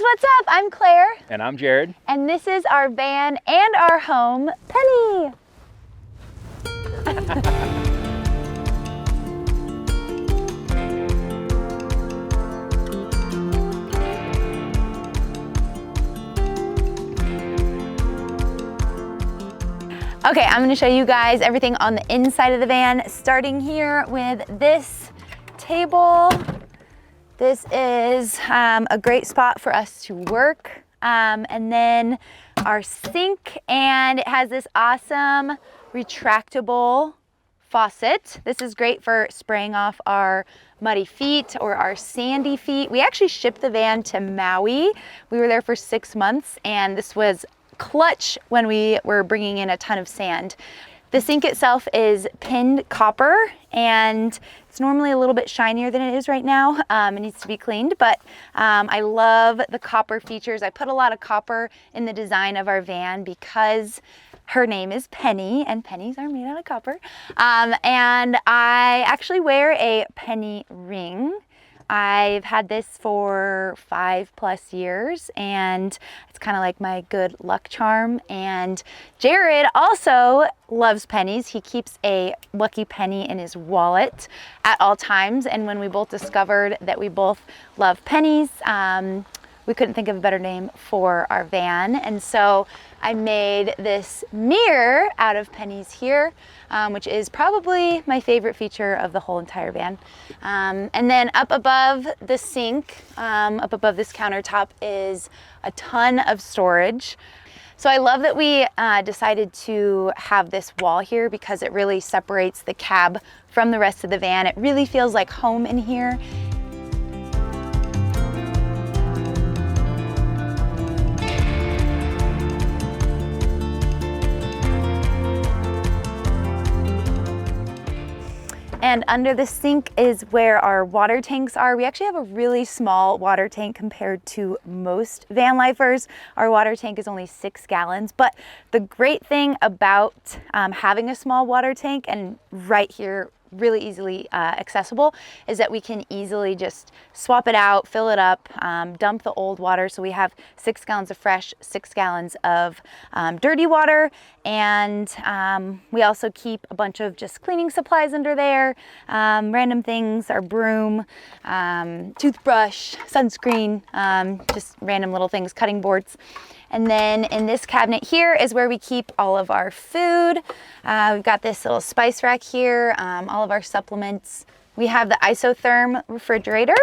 what's up? I'm Claire. And I'm Jared. And this is our van and our home, Penny. Okay, I'm gonna show you guys everything on the inside of the van, starting here with this table. This is a great spot for us to work. And then our sink, and it has this awesome retractable faucet. This is great for spraying off our muddy feet or our sandy feet. We actually shipped the van to Maui. We were there for 6 months, and this was clutch when we were bringing in a ton of sand. The sink itself is pinned copper, and it's normally a little bit shinier than it is right now. It needs to be cleaned, but I love the copper features. I put a lot of copper in the design of our van because her name is Penny, and pennies are made out of copper. And I actually wear a penny ring. I've had this for 5+ years, and it's kind of like my good luck charm. And Jared also loves pennies. He keeps a lucky penny in his wallet at all times. And when we both discovered that we both love pennies, we couldn't think of a better name for our van. And so I made this mirror out of pennies here, which is probably my favorite feature of the whole entire van. And then up above the sink, up above this countertop, is a ton of storage. So I love that we decided to have this wall here because it really separates the cab from the rest of the van. It really feels like home in here. And under the sink is where our water tanks are. We actually have a really small water tank compared to most van lifers. Our water tank is only 6 gallons, but the great thing about having a small water tank, and right here, really easily accessible, is that we can easily just swap it out, fill it up, dump the old water. So we have 6 gallons of fresh, 6 gallons of dirty water. And we also keep a bunch of just cleaning supplies under there, random things, our broom, toothbrush, sunscreen, just random little things, cutting boards. And then in this cabinet here is where we keep all of our food. We've got this little spice rack here, all of our supplements. We have the isotherm refrigerator.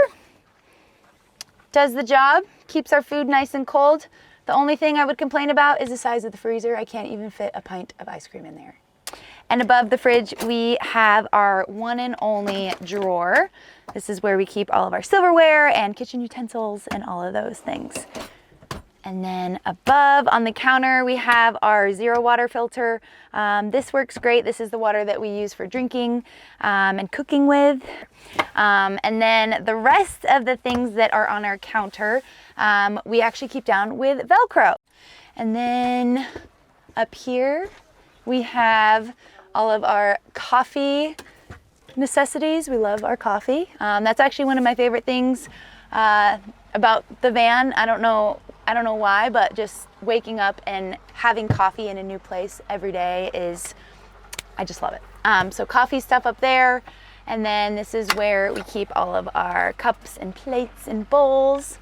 Does the job, keeps our food nice and cold. The only thing I would complain about is the size of the freezer. I can't even fit a pint of ice cream in there. And above the fridge, we have our one and only drawer. This is where we keep all of our silverware and kitchen utensils and all of those things. And then above on the counter, we have our zero water filter. This works great. This is the water that we use for drinking and cooking with. And then the rest of the things that are on our counter, we actually keep down with Velcro. And then up here, we have all of our coffee necessities. We love our coffee. That's actually one of my favorite things about the van. I don't know why, but just waking up and having coffee in a new place every day I just love it. So coffee stuff up there. And then this is where we keep all of our cups and plates and bowls.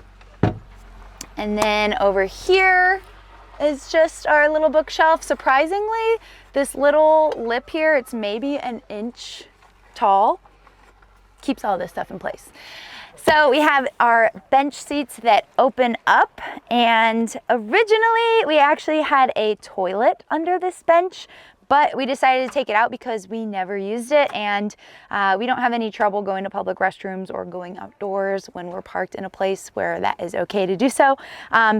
And then over here is just our little bookshelf. Surprisingly, this little lip here, it's maybe an inch tall, keeps all this stuff in place. So we have our bench seats that open up, and originally we actually had a toilet under this bench, but we decided to take it out because we never used it, and we don't have any trouble going to public restrooms or going outdoors when we're parked in a place where that is okay to do so.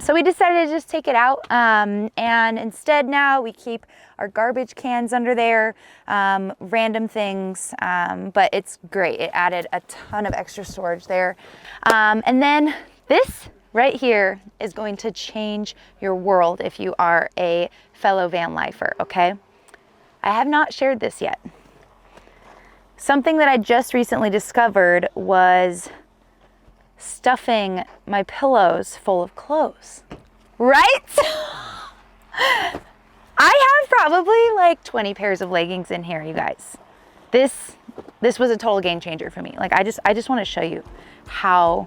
So we decided to just take it out, and instead now we keep our garbage cans under there, random things, but it's great. It added a ton of extra storage there. And then this right here is going to change your world if you are a fellow van lifer, okay? I have not shared this yet. Something that I just recently discovered was stuffing my pillows full of clothes, right? I have probably like 20 pairs of leggings in here, you guys. This was a total game changer for me. Like I just want to show you how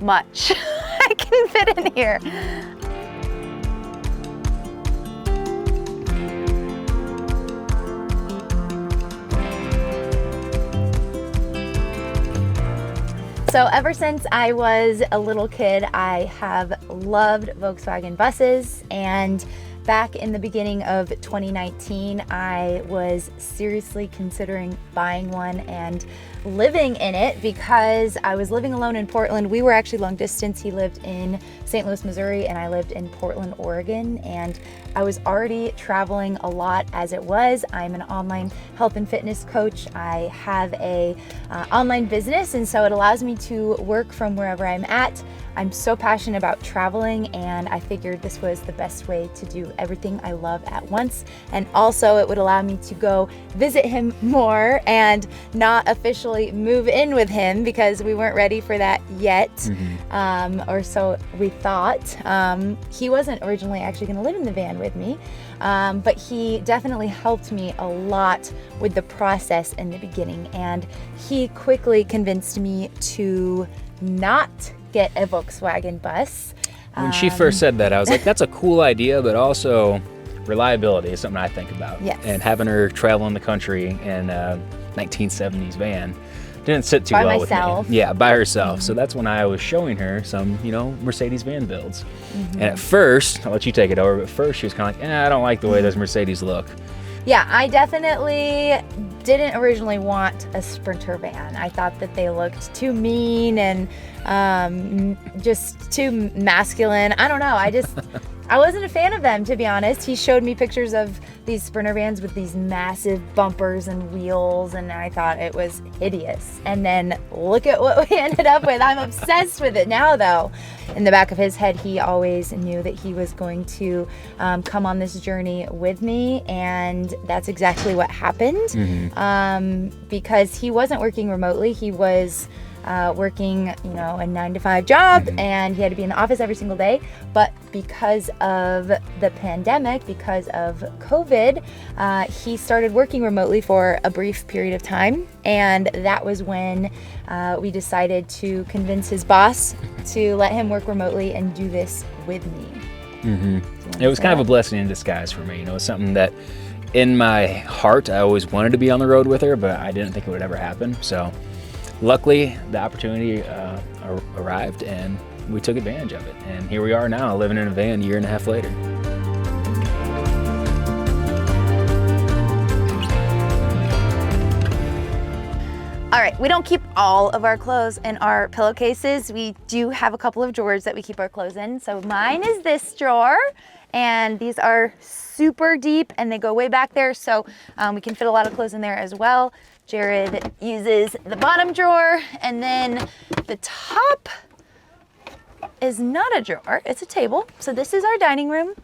much I can fit in here. So ever since I was a little kid, I have loved Volkswagen buses, and back in the beginning of 2019, I was seriously considering buying one and living in it because I was living alone in Portland. We were actually long distance. He lived in St. Louis, Missouri, and I lived in Portland, Oregon. And I was already traveling a lot as it was. I'm an online health and fitness coach. I have a online business, and so it allows me to work from wherever I'm at. I'm so passionate about traveling, and I figured this was the best way to do everything I love at once. And also it would allow me to go visit him more and not officially move in with him because we weren't ready for that yet. Or so we thought. He wasn't originally actually gonna live in the van with me, but he definitely helped me a lot with the process in the beginning. And he quickly convinced me to not get a Volkswagen bus. When she first said that, I was like, that's a cool idea, but also reliability is something I think about. Yes. And having her travel in the country in a 1970s van didn't sit too By well myself. with me. Yeah, by herself. So that's when I was showing her some, Mercedes van builds. And at first, I'll let you take it over, but first she was kind of like, I don't like the way those Mercedes look. Yeah, I definitely didn't originally want a Sprinter van. I thought that they looked too mean and just too masculine. I don't know. I wasn't a fan of them, to be honest. He showed me pictures of these Sprinter vans with these massive bumpers and wheels, and I thought it was hideous. And then look at what we ended up with. I'm obsessed with it now, though. In the back of his head, he always knew that he was going to come on this journey with me, and that's exactly what happened. Because he wasn't working remotely. He was working, a 9-to-5 job, and he had to be in the office every single day. But because of the pandemic, because of COVID, he started working remotely for a brief period of time. And that was when we decided to convince his boss to let him work remotely and do this with me. It was kind of a blessing in disguise for me. It was something that in my heart, I always wanted to be on the road with her, but I didn't think it would ever happen. So luckily, the opportunity arrived, and we took advantage of it. And here we are now, living in a van a year and a half later. All right, we don't keep all of our clothes in our pillowcases. We do have a couple of drawers that we keep our clothes in. So mine is this drawer, and these are super deep, and they go way back there, so we can fit a lot of clothes in there as well. Jared uses the bottom drawer, and then the top is not a drawer, it's a table. So this is our dining room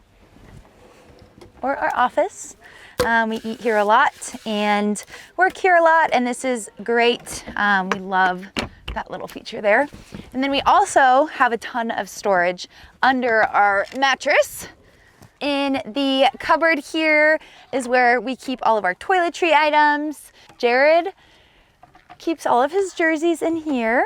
or our office. We eat here a lot and work here a lot, and this is great. We love that little feature there. And then we also have a ton of storage under our mattress. In the cupboard here is where we keep all of our toiletry items. Jared keeps all of his jerseys in here.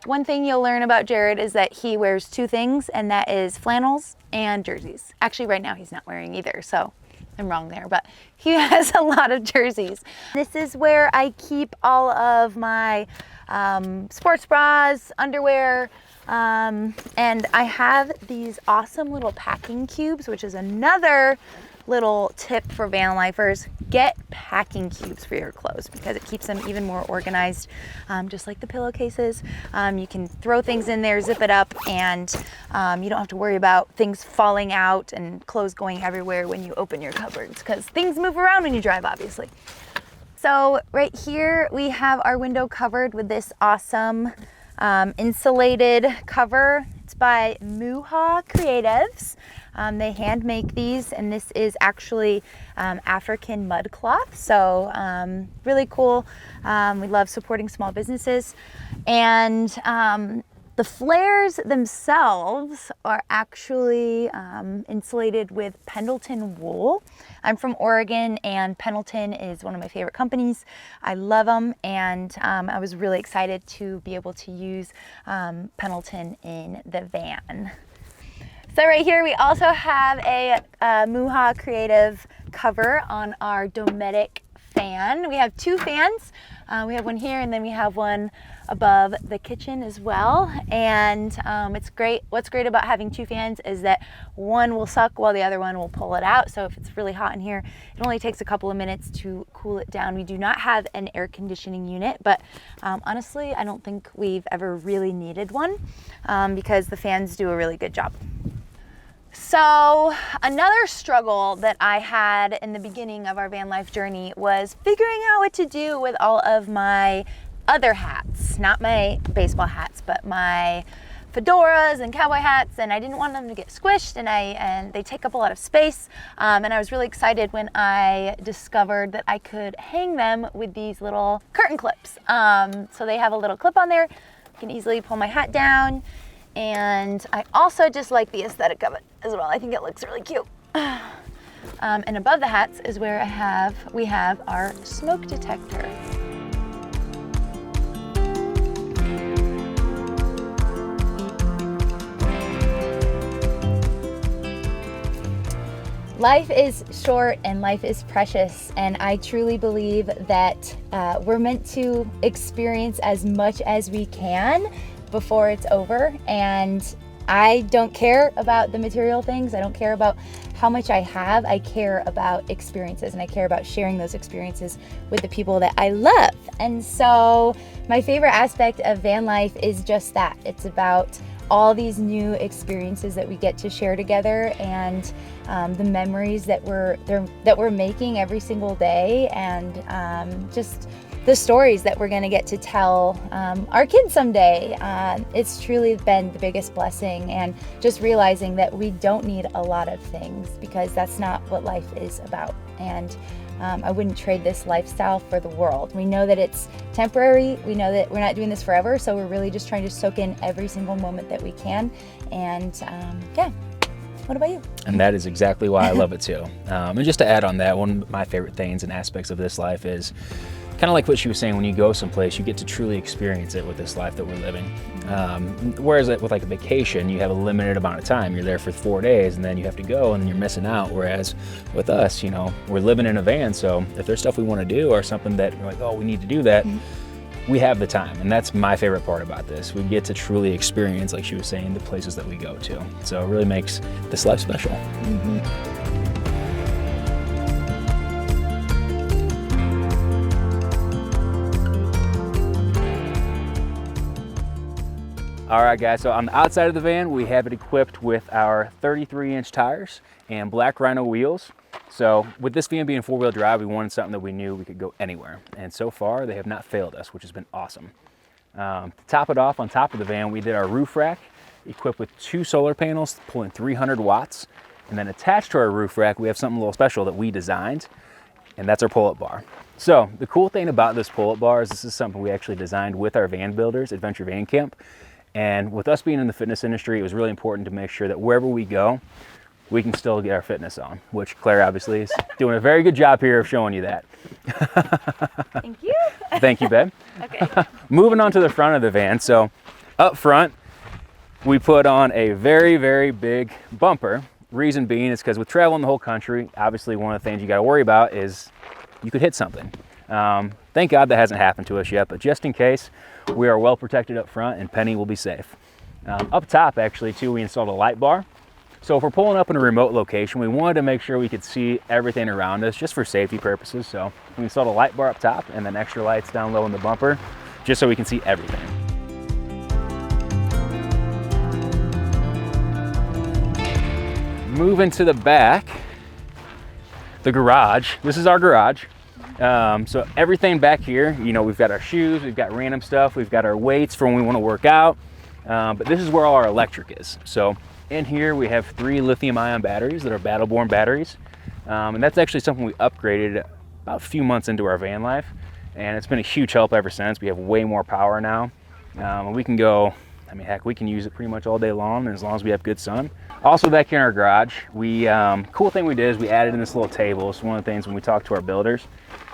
One thing you'll learn about Jared is that he wears two things, and that is flannels and jerseys. Actually, right now he's not wearing either, so I'm wrong there, but he has a lot of jerseys. This is where I keep all of my sports bras, underwear, and I have these awesome little packing cubes, which is another little tip for van lifers. Get packing cubes for your clothes because it keeps them even more organized, just like the pillowcases. You can throw things in there, zip it up, and you don't have to worry about things falling out and clothes going everywhere when you open your cupboards, because things move around when you drive, obviously. So right here we have our window covered with this awesome insulated cover. It's by Muha Creatives. They hand make these, and this is actually African mud cloth, so really cool. We love supporting small businesses, and The flares themselves are actually insulated with Pendleton wool. I'm from Oregon, and Pendleton is one of my favorite companies. I love them, and I was really excited to be able to use Pendleton in the van. So right here we also have a Muha Creative cover on our Dometic fan. We have two fans. We have one here, and then we have one above the kitchen as well. And it's great. What's great about having two fans is that one will suck while the other one will pull it out. So if it's really hot in here, it only takes a couple of minutes to cool it down. We do not have an air conditioning unit, but honestly, I don't think we've ever really needed one because the fans do a really good job. So another struggle that I had in the beginning of our van life journey was figuring out what to do with all of my other hats, not my baseball hats, but my fedoras and cowboy hats, and I didn't want them to get squished, and they take up a lot of space. And I was really excited when I discovered that I could hang them with these little curtain clips. So they have a little clip on there. I can easily pull my hat down. And I also just like the aesthetic of it as well. I think it looks really cute. And above the hats is where we have our smoke detector. Life is short and life is precious, and I truly believe that we're meant to experience as much as we can before it's over. And I don't care about the material things. I don't care about how much I have. I care about experiences, and I care about sharing those experiences with the people that I love. And so my favorite aspect of van life is just that. It's about all these new experiences that we get to share together, and the memories that we're making every single day, and just the stories that we're going to get to tell our kids someday. It's truly been the biggest blessing, and just realizing that we don't need a lot of things, because that's not what life is about. And I wouldn't trade this lifestyle for the world. We know that it's temporary. We know that we're not doing this forever, so we're really just trying to soak in every single moment that we can. And yeah. What about you? And that is exactly why I love it too. And just to add on that, one of my favorite things and aspects of this life is kind of like what she was saying, when you go someplace, you get to truly experience it with this life that we're living. Whereas with like a vacation, you have a limited amount of time. You're there for 4 days, and then you have to go, and then you're missing out. Whereas with us, you know, we're living in a van, so if there's stuff we want to do or something that we're like, oh, we need to do that, we have the time. And that's my favorite part about this. We get to truly experience, like she was saying, the places that we go to. So it really makes this life special. All right, guys, so on the outside of the van, we have it equipped with our 33-inch tires and black Rhino wheels. So with this van being four-wheel drive, we wanted something that we knew we could go anywhere. And so far, they have not failed us, which has been awesome. To top it off, on top of the van, we did our roof rack, equipped with 2 solar panels pulling 300 watts. And then attached to our roof rack, we have something a little special that we designed, and that's our pull-up bar. So the cool thing about this pull-up bar is this is something we actually designed with our van builders, Adventure Van Camp. And with us being in the fitness industry, it was really important to make sure that wherever we go, we can still get our fitness on, which Claire obviously is doing a very good job here of showing you that. Thank you. Thank you, babe. Okay. Moving on to the front of the van. So up front, we put on a very, very big bumper. Reason being is because with traveling the whole country, obviously one of the things you got to worry about is you could hit something. Thank God that hasn't happened to us yet, but just in case, we are well protected up front, and Penny will be safe. Up top, actually, too, we installed a light bar. So if we're pulling up in a remote location, we wanted to make sure we could see everything around us just for safety purposes. So we installed a light bar up top and then extra lights down low in the bumper, just so we can see everything. Moving to the back, the garage. This is our garage. So everything back here, you know, we've got our shoes, we've got random stuff, we've got our weights for when we want to work out, but this is where all our electric is. So in here we have 3 lithium-ion batteries that are battle-born batteries, and that's actually something we upgraded about a few months into our van life, and it's been a huge help ever since. We have way more power now, and we can go I mean, heck, we can use it pretty much all day long, as long as we have good sun. Also back here in our garage, cool thing we did is we added in this little table. It's one of the things when we talk to our builders.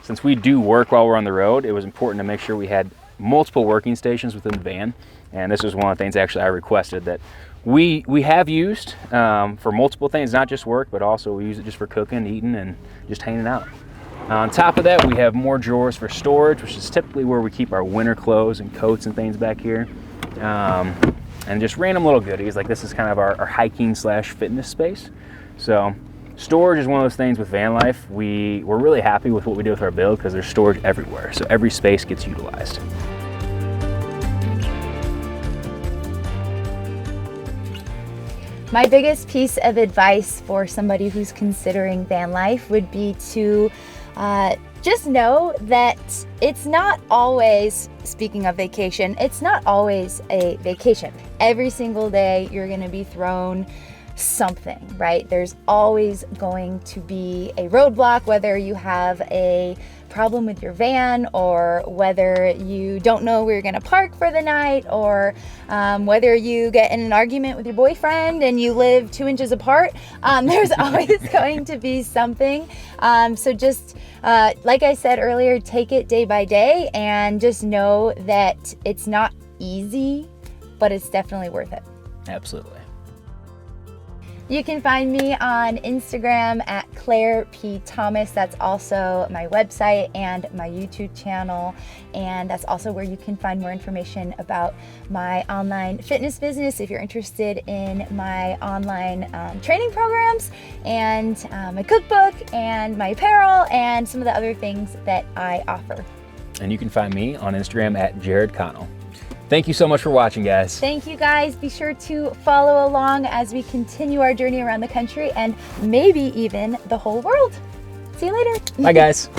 Since we do work while we're on the road, it was important to make sure we had multiple working stations within the van. And this was one of the things actually I requested that we have used for multiple things, not just work, but also we use it just for cooking, eating, and just hanging out. On top of that, we have more drawers for storage, which is typically where we keep our winter clothes and coats and things back here. And just random little goodies, like this is kind of our hiking / fitness space. So storage is one of those things with van life. We're really happy with what we do with our build because there's storage everywhere. So every space gets utilized. My biggest piece of advice for somebody who's considering van life would be to just know that it's not always, speaking of vacation, it's not always a vacation. Every single day you're gonna be thrown something, right? There's always going to be a roadblock, whether you have a problem with your van, or whether you don't know where you're gonna park for the night, or whether you get in an argument with your boyfriend and you live 2 inches apart. There's always going to be something. So just like I said earlier, take it day by day and just know that it's not easy, but it's definitely worth it. Absolutely. You can find me on Instagram at Claire P. Thomas. That's also my website and my YouTube channel. And that's also where you can find more information about my online fitness business if you're interested in my online training programs, and my cookbook and my apparel and some of the other things that I offer. And you can find me on Instagram at Jared Connell. Thank you so much for watching, guys. Thank you, guys. Be sure to follow along as we continue our journey around the country and maybe even the whole world. See you later. Bye, guys.